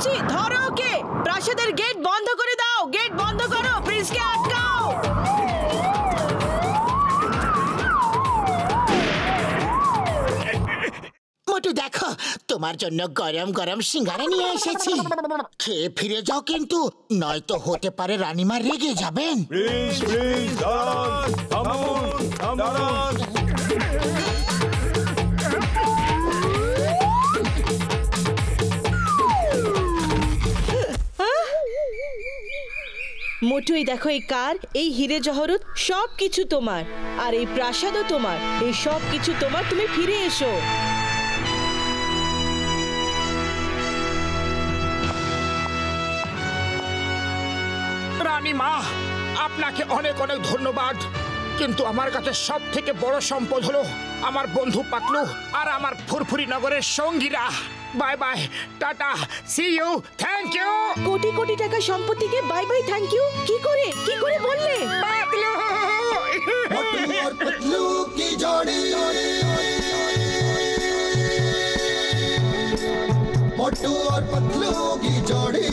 বলছি, ধরো ওকে। প্রাসাদের গেট বন্ধ করে দাও, গেট বন্ধ করো, প্রিন্সকে আটকাও। মোটু দেখো, তোমার জন্য গরম গরম সিঙ্গারা নিয়ে এসেছি, খেয়ে ফিরে যাও কিন্তু, নয়তো হতে পারে রানীমা রেগে যাবেন। প্লিজ প্লিজ দাঁড়ান, থামুন, থামুন। মোটু, এই দেখো, এই কার, এই হিরে জহরত সবকিছু তোমার, আর এই প্রাসাদও তোমার। এই সব কিছু তোমার, তুমি ফিরে এসো। রানীমা, আপনাকে অনেক অনেক ধন্যবাদ, কিন্তু আমার কাছে সব থেকে বড় সম্পদ হলো আমার বন্ধু পাতলু আর আমার ফুরফুরি নগরের সঙ্গীরা। Bye bye, tata, see you, thank you. কোটি কোটি টাকা সম্পত্তিকে বাই বাই থ্যাংক ইউ কি করে বললে? পাতলু और पतलू की जोड़ी, मोटू और पतलू की जोड़ी।